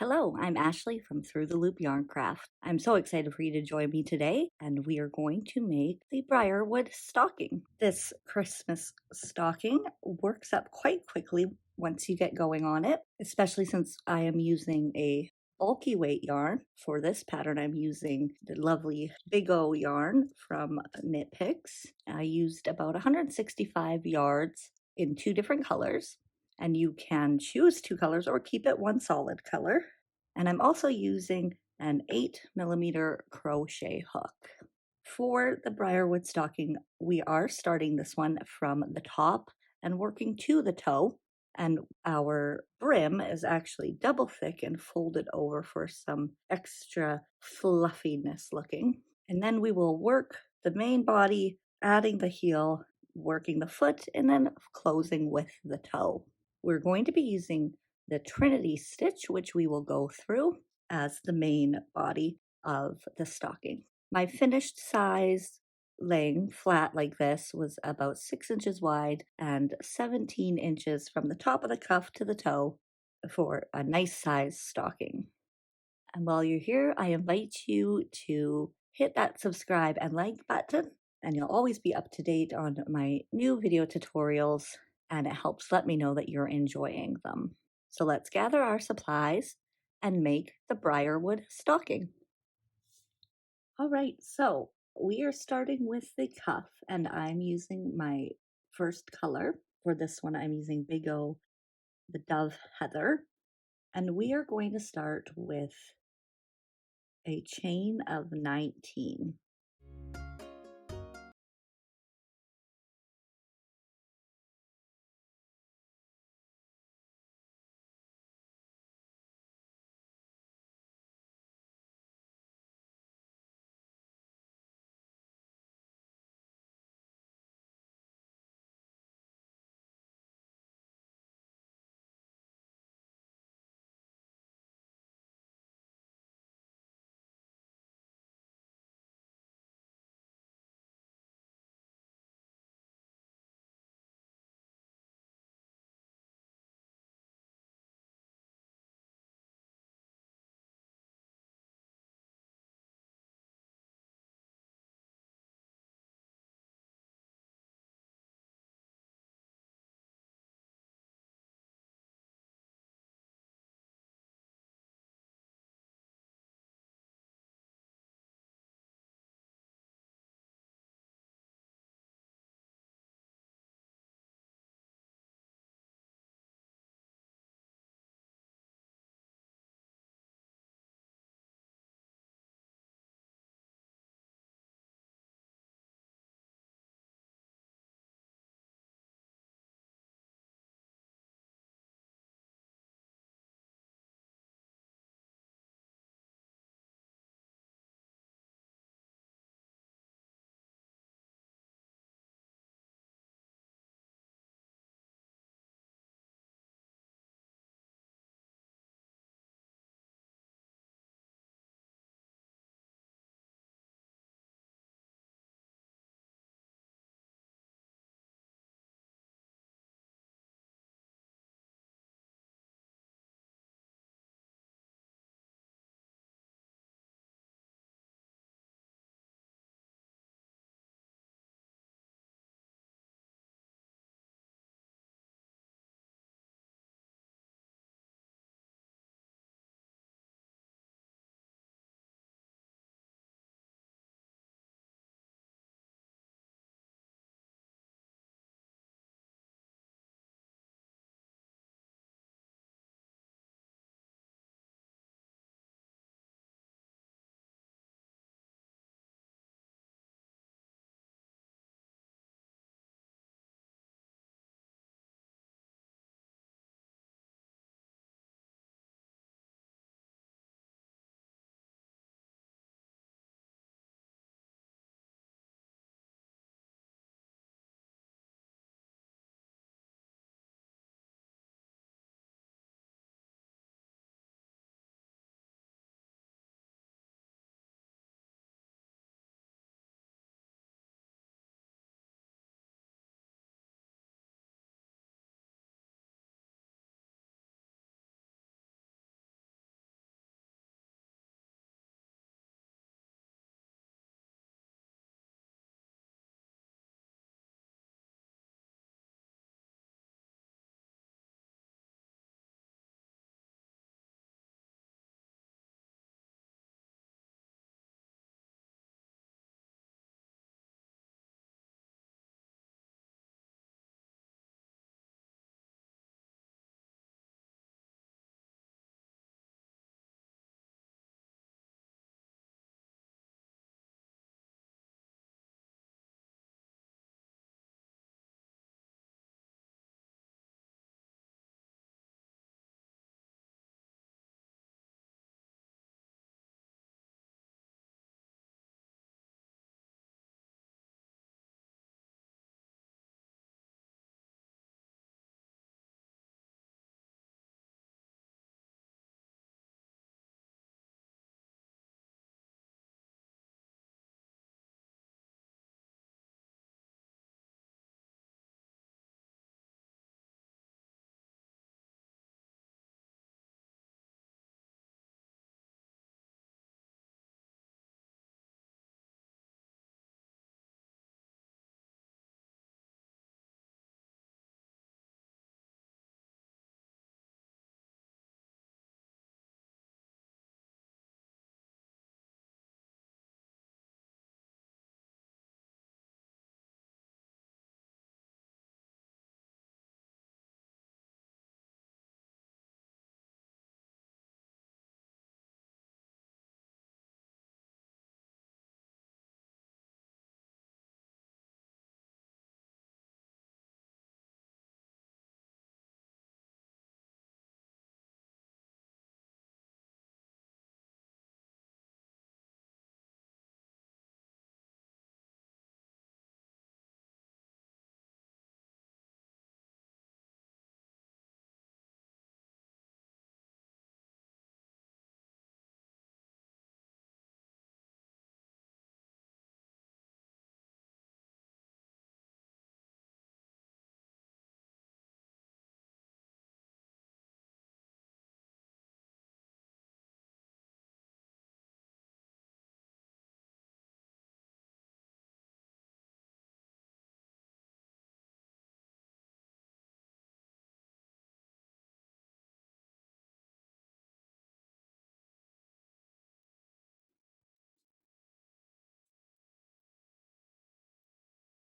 Hello, I'm Ashley from Through the Loop Yarn Craft. I'm so excited for you to join me today, and we are going to make the Briarwood stocking. This Christmas stocking works up quite quickly once you get going on it, especially since I am using a bulky weight yarn. For this pattern, I'm using the lovely Big O yarn from Knit Picks. I used about 165 yards in two different colors, and you can choose two colors or keep it one solid color. And I'm also using an 8mm crochet hook. For the Briarwood stocking, we are starting this one from the top and working to the toe, and our brim is actually double thick and folded over for some extra fluffiness looking. And then we will work the main body, adding the heel, working the foot, and then closing with the toe. We're going to be using the Trinity stitch, which we will go through as the main body of the stocking. My finished size laying flat like this was about 6 inches wide and 17 inches from the top of the cuff to the toe for a nice size stocking. And while you're here, I invite you to hit that subscribe and like button, and you'll always be up to date on my new video tutorials, and it helps let me know that you're enjoying them. So let's gather our supplies and make the Briarwood stocking. All right, so we are starting with the cuff, and I'm using my first color. For this one, I'm using Big O, the Dove Heather, and we are going to start with a chain of 19.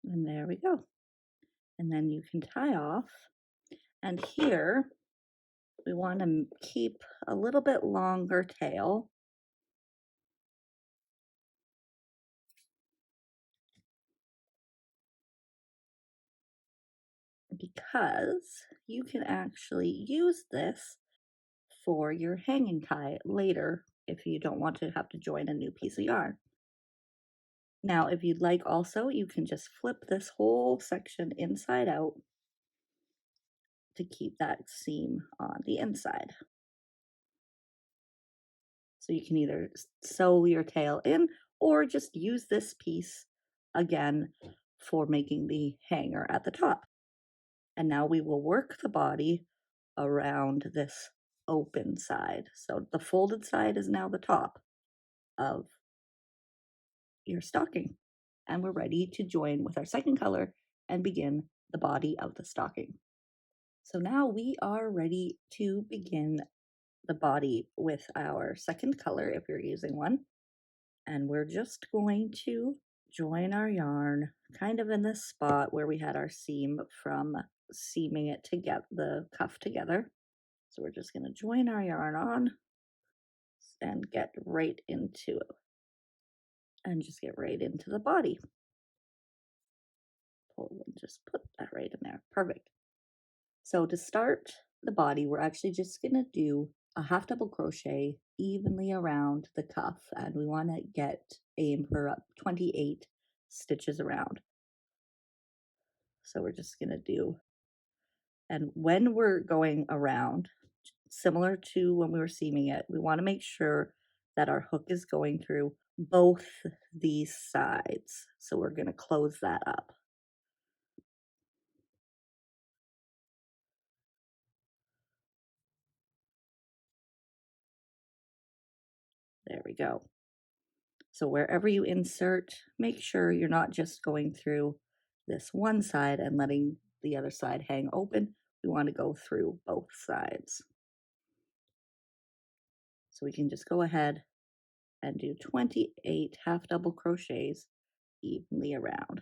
And there we go. And then you can tie off. And here we want to keep a little bit longer tail because you can actually use this for your hanging tie later if you don't want to have to join a new piece of yarn. Now, if you'd like also, you can just flip this whole section inside out to keep that seam on the inside. So you can either sew your tail in or just use this piece again for making the hanger at the top. And now we will work the body around this open side. So the folded side is now the top of your stocking. And we're ready to join with our second color and begin the body of the stocking. So now we are ready to begin the body with our second color if you're using one. And we're just going to join our yarn kind of in this spot where we had our seam from seaming it together, the cuff together. So we're just going to join our yarn on and get right into it and just get right into the body. Pull and just put that right in there. Perfect. So to start the body, we're actually just going to do a half double crochet evenly around the cuff, and we want to aim for 28 stitches around. So we're just going to do, and when we're going around, similar to when we were seaming it, we want to make sure that our hook is going through both these sides. So we're going to close that up. There we go. So wherever you insert, make sure you're not just going through this one side and letting the other side hang open. We want to go through both sides. So we can just go ahead and do 28 half double crochets evenly around.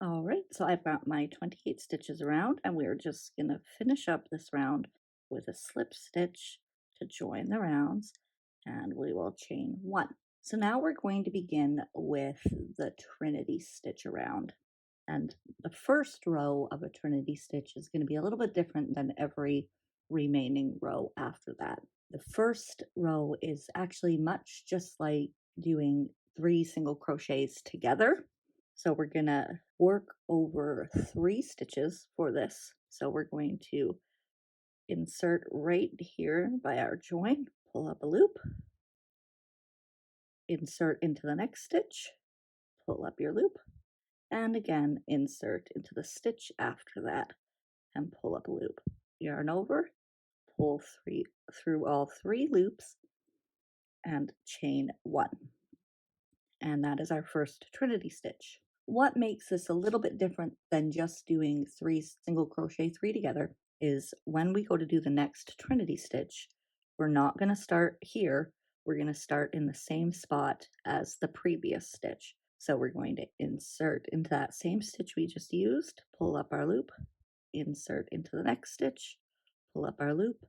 All right, so I've got my 28 stitches around, and we're just going to finish up this round with a slip stitch to join the rounds, and we will chain one. So now we're going to begin with the Trinity stitch around. And the first row of a Trinity stitch is going to be a little bit different than every remaining row after that. The first row is actually much just like doing 3 single crochets together. So we're going to work over 3 stitches for this. So we're going to insert right here by our join, pull up a loop, insert into the next stitch, pull up your loop, and again insert into the stitch after that and pull up a loop. Yarn over, pull through all 3 loops and chain 1. And that is our first Trinity stitch. What makes this a little bit different than just doing 3 single crochet 3 together is when we go to do the next Trinity stitch, we're not going to start here. We're going to start in the same spot as the previous stitch. So we're going to insert into that same stitch we just used, pull up our loop, insert into the next stitch, pull up our loop,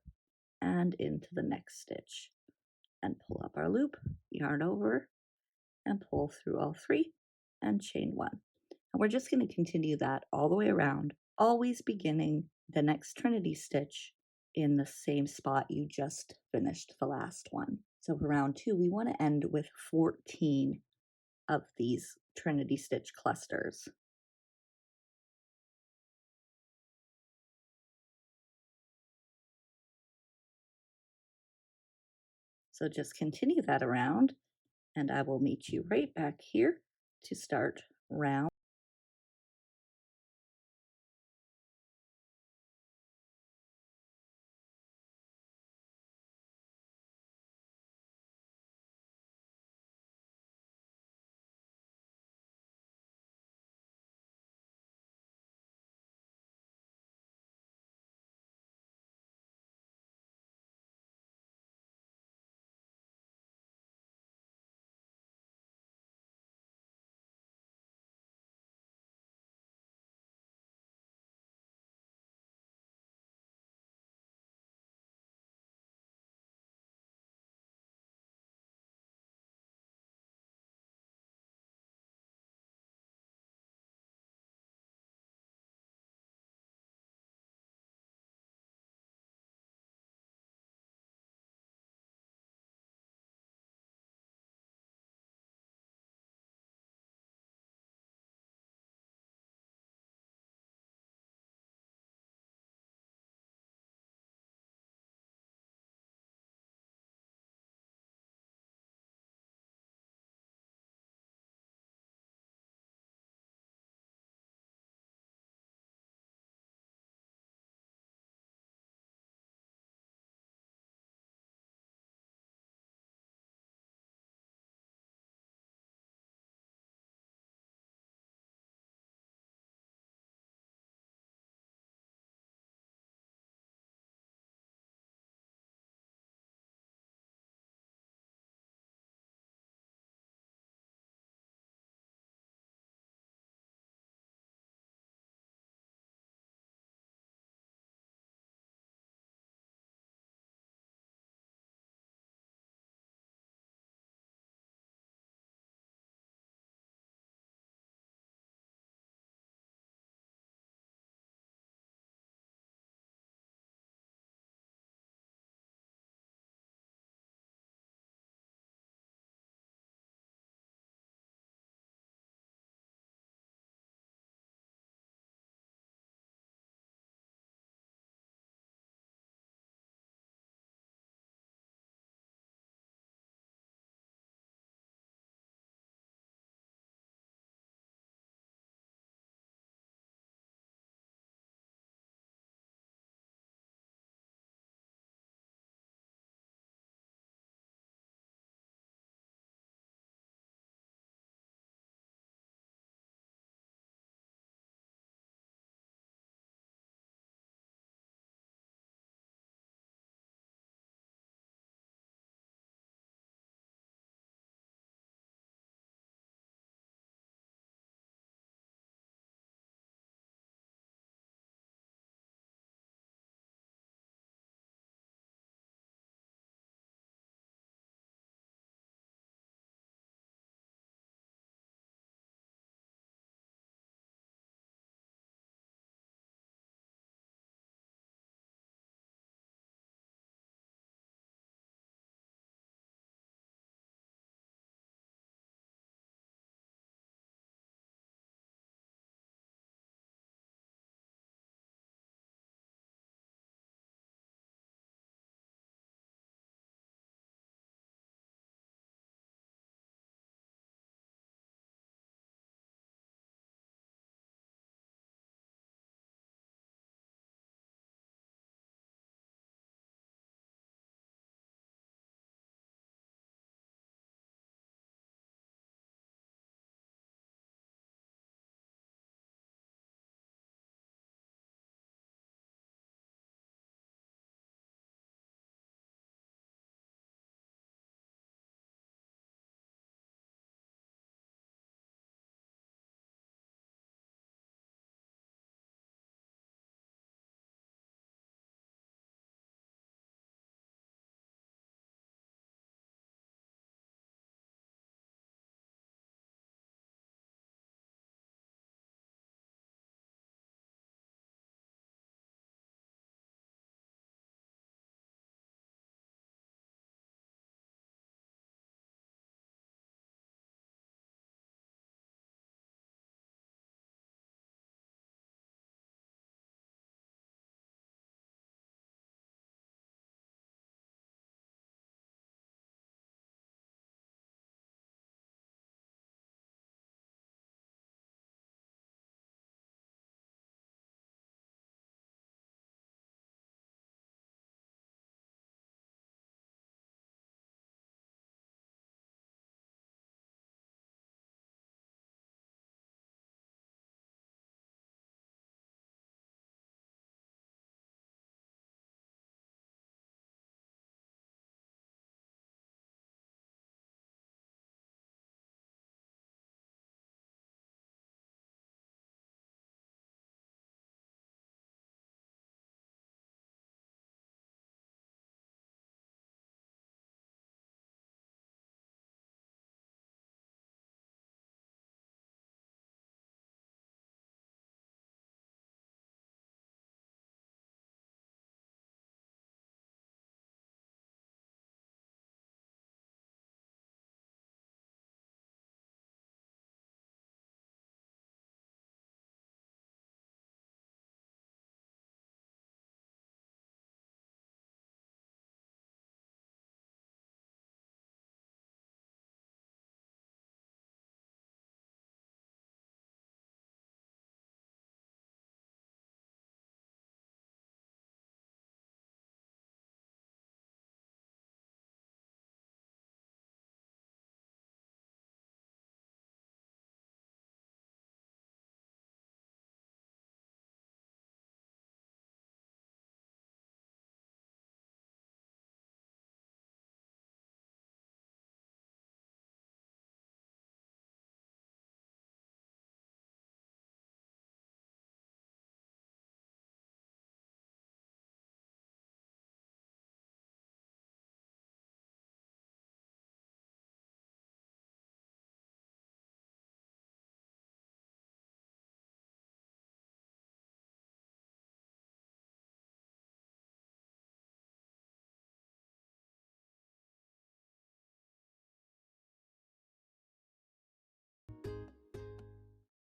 and into the next stitch, and pull up our loop, yarn over, and pull through all 3 and chain 1. And we're just going to continue that all the way around, always beginning the next Trinity stitch in the same spot you just finished the last one. So for round 2, we want to end with 14 of these Trinity stitch clusters. So just continue that around, and I will meet you right back here to start round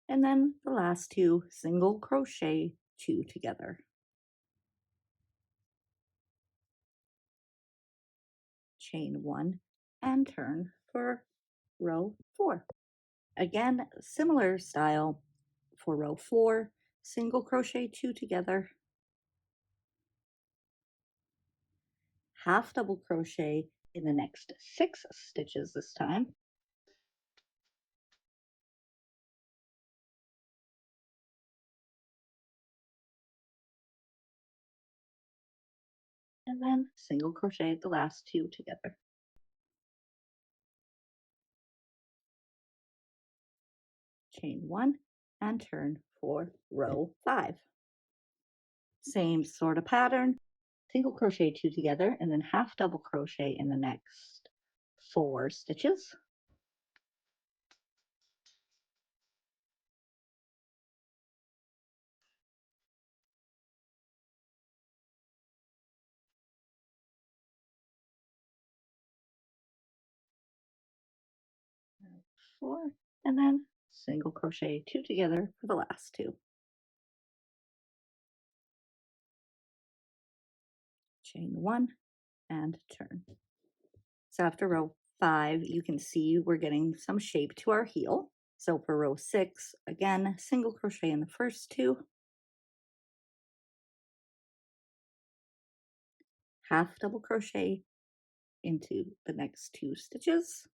and then the last two single crochet two together. Chain one and turn for row 4. Again, similar style for row 4, single crochet two together, half double crochet in the next 6 stitches this time, and then single crochet the last two together. Chain one and turn for row 5. Same sort of pattern, single crochet two together and then half double crochet in the next 4 stitches. Four, and then single crochet two together for the last two. Chain one and turn. So after row 5, you can see we're getting some shape to our heel. So for row 6, again, single crochet in the first two, half double crochet into the next 2 stitches,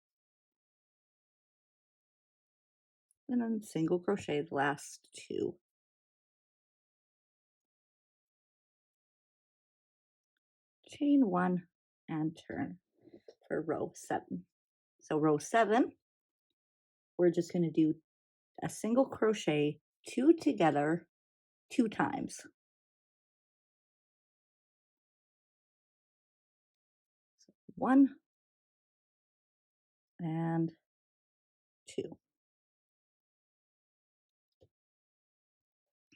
and then single crochet the last two. Chain one and turn for row 7. So row 7, we're just going to do a single crochet two together 2 times. So 1 and 2.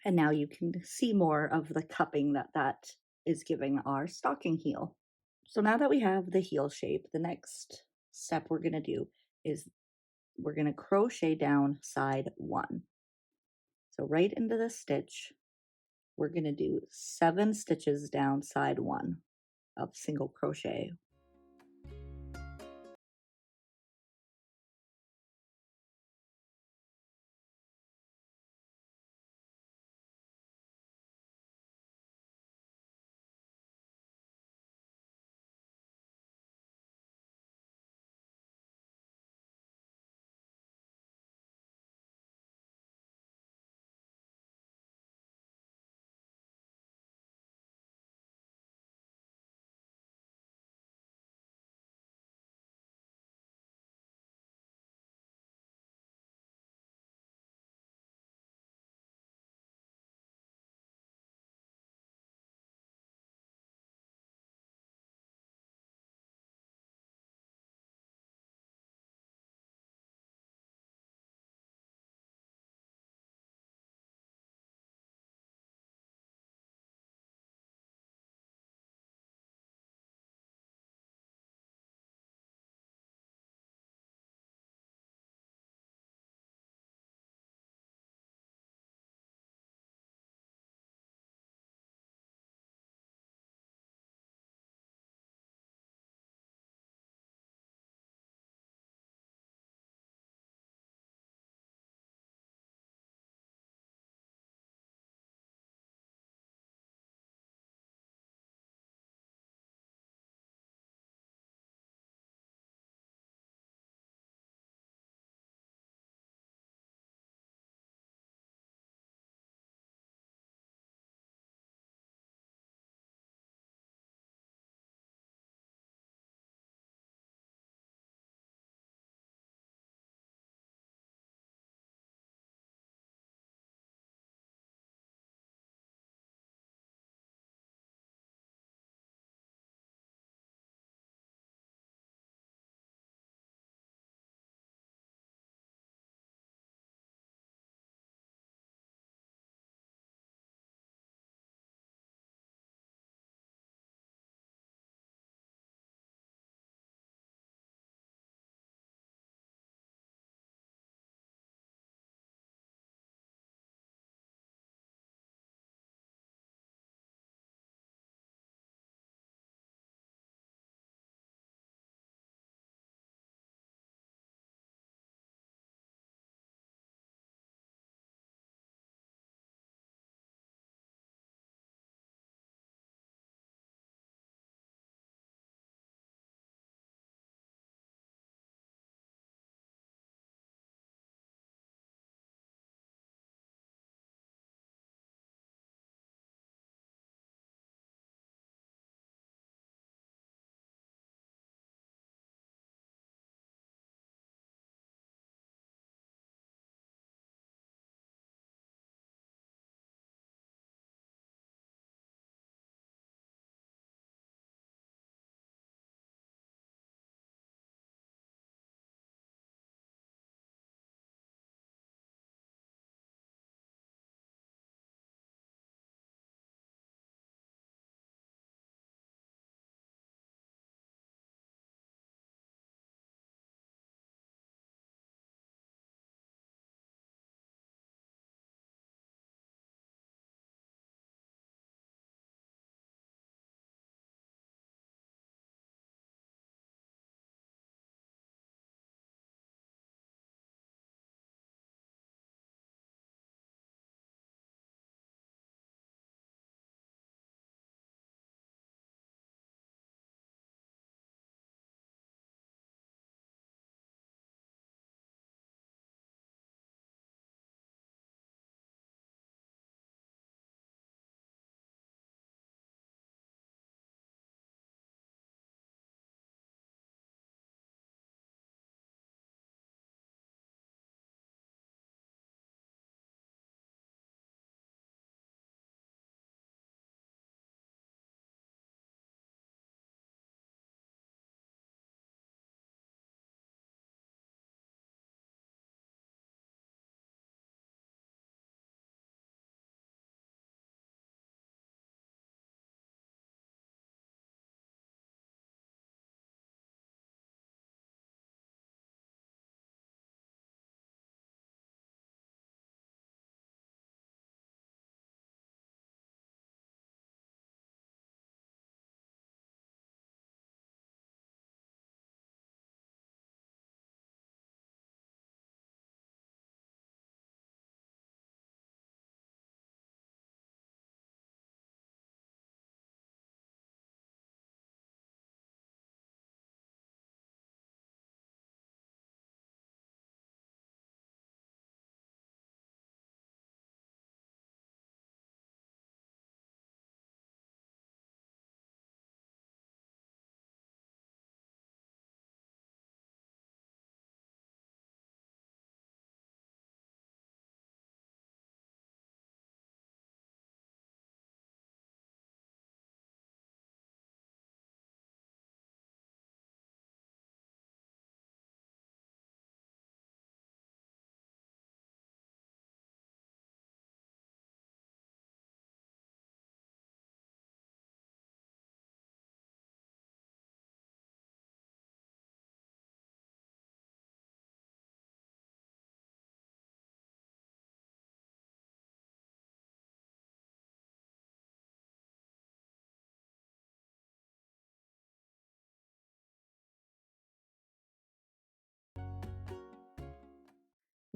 And now you can see more of the cupping that is giving our stocking heel. So now that we have the heel shape, the next step we're going to do is we're going to crochet down side 1. So right into the stitch, we're going to do 7 stitches down side 1 of single crochet.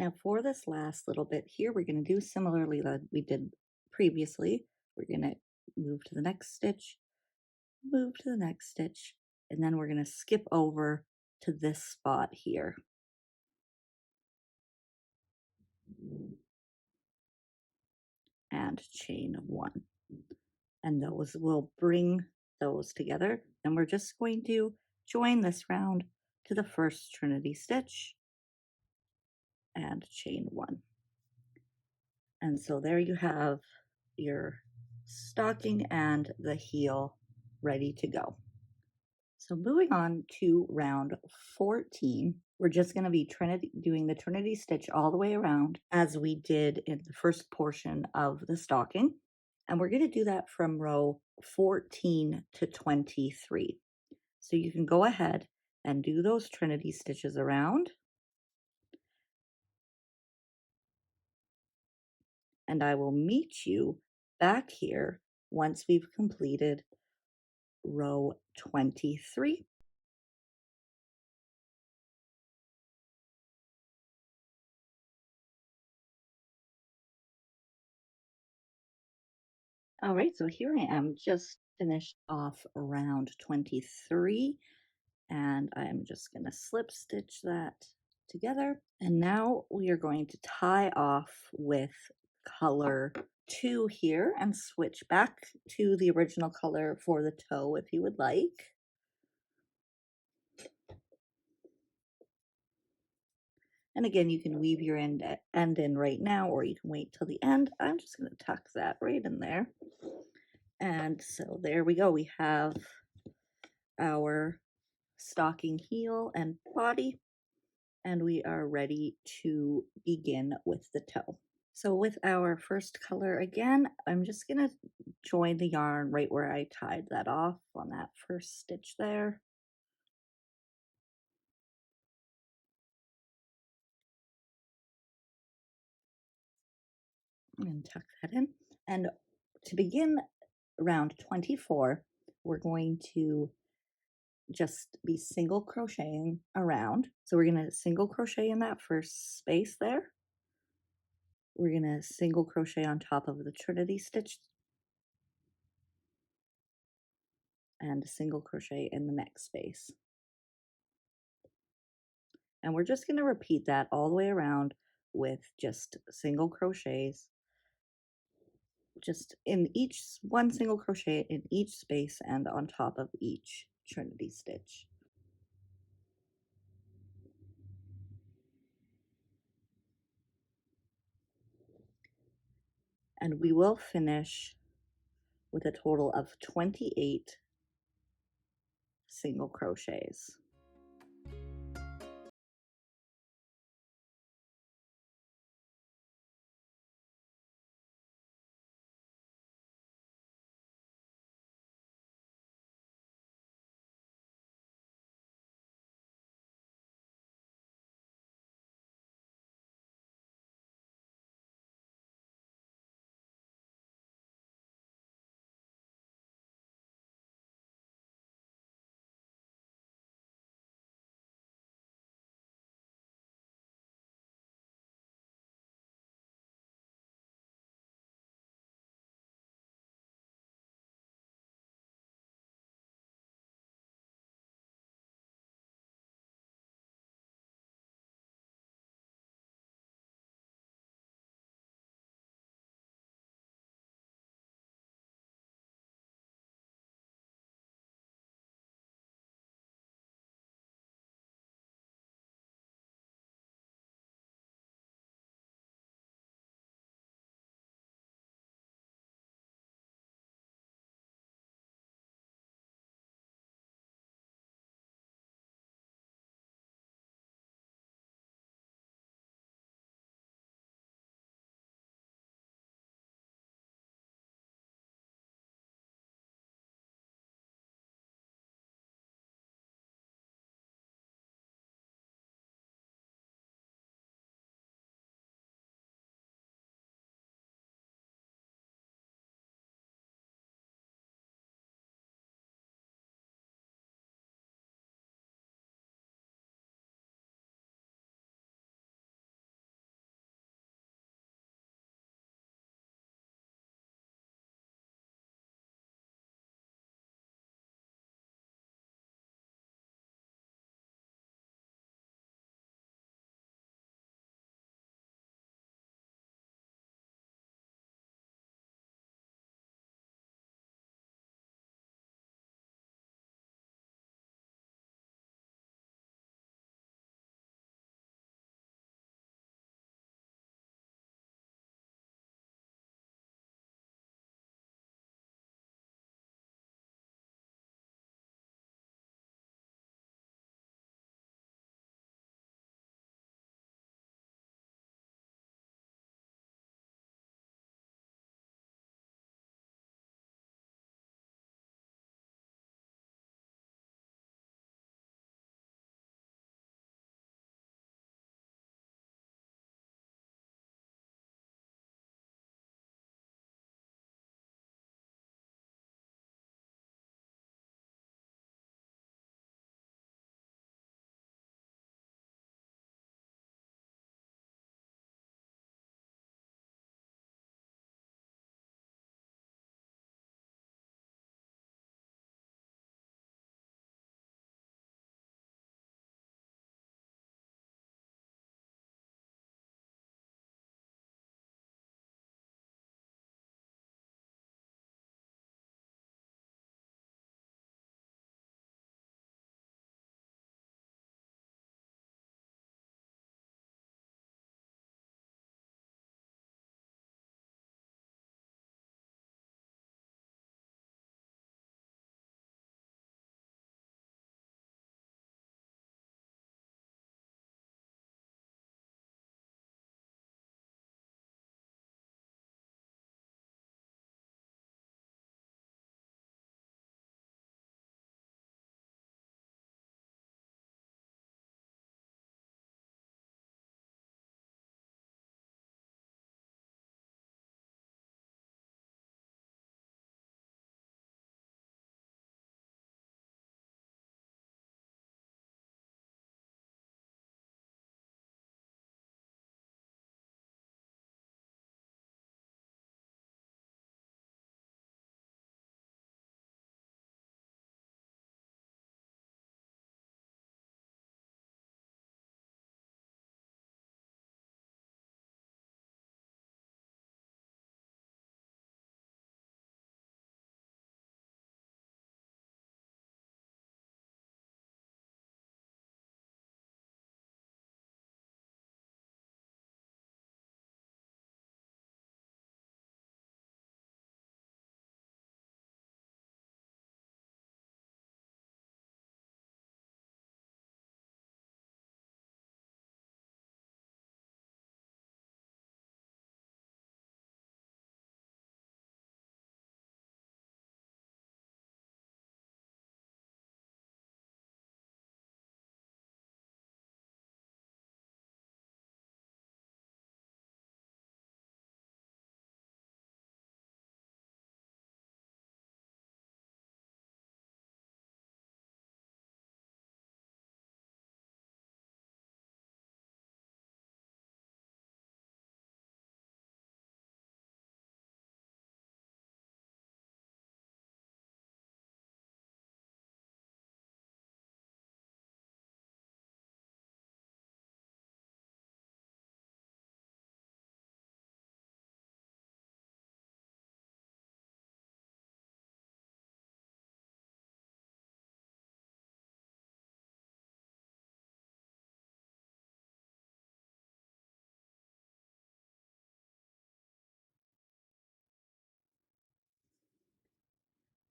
Now for this last little bit here, we're going to do similarly that we did previously. We're going to move to the next stitch, move to the next stitch, and then we're going to skip over to this spot here. And chain one. And those will bring those together. And we're just going to join this round to the first trinity stitch and chain one. And so there you have your stocking and the heel ready to go. So moving on to round 14, we're just going to be doing the trinity stitch all the way around as we did in the first portion of the stocking. And we're going to do that from row 14 to 23. So you can go ahead and do those trinity stitches around. And I will meet you back here once we've completed row 23. All right, so here I am, just finished off round 23, and I'm just going to slip stitch that together. And now we are going to tie off with color 2 here and switch back to the original color for the toe if you would like. And again, you can weave your end in right now, or you can wait till the end. I'm just going to tuck that right in there. And so there we go. We have our stocking heel and body, and we are ready to begin with the toe. So with our first color again, I'm just going to join the yarn right where I tied that off on that first stitch there. And tuck that in. And to begin round 24, we're going to just be single crocheting around. So we're going to single crochet in that first space there. We're going to single crochet on top of the trinity stitch and single crochet in the next space. And we're just going to repeat that all the way around with just single crochets, just in each one single crochet in each space and on top of each trinity stitch. And we will finish with a total of 28 single crochets.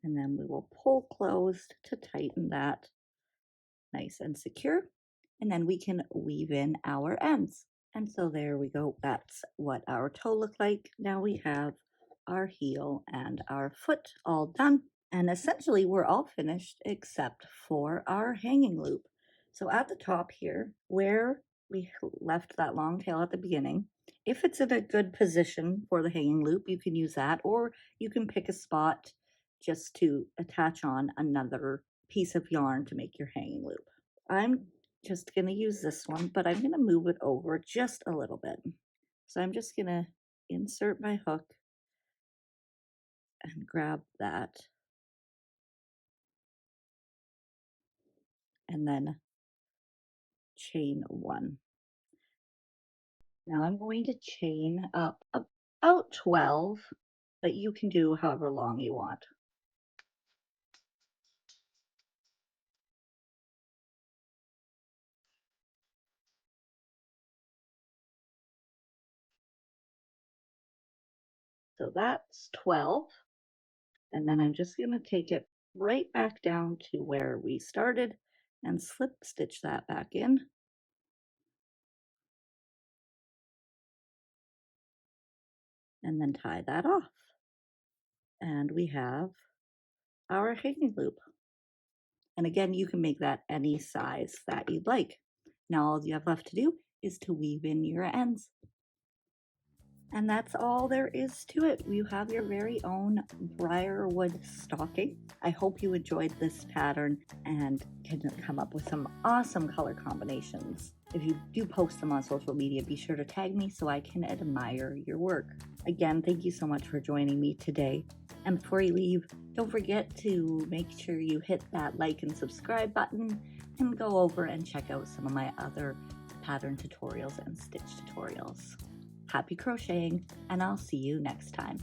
And then we will pull closed to tighten that nice and secure. And then we can weave in our ends. And so there we go. That's what our toe looked like. Now we have our heel and our foot all done. And essentially we're all finished except for our hanging loop. So at the top here, where we left that long tail at the beginning, if it's in a good position for the hanging loop, you can use that, or you can pick a spot just to attach on another piece of yarn to make your hanging loop. I'm just going to use this one, but I'm going to move it over just a little bit. So I'm just going to insert my hook and grab that, and then chain one. Now I'm going to chain up about 12, but you can do however long you want. So that's 12. And then I'm just going to take it right back down to where we started and slip stitch that back in. And then tie that off. And we have our hanging loop. And again, you can make that any size that you'd like. Now all you have left to do is to weave in your ends. And that's all there is to it. You have your very own Briarwood stocking. I hope you enjoyed this pattern and can come up with some awesome color combinations. If you do post them on social media, be sure to tag me so I can admire your work. Again, thank you so much for joining me today. And before you leave, don't forget to make sure you hit that like and subscribe button and go over and check out some of my other pattern tutorials and stitch tutorials. Happy crocheting, and I'll see you next time.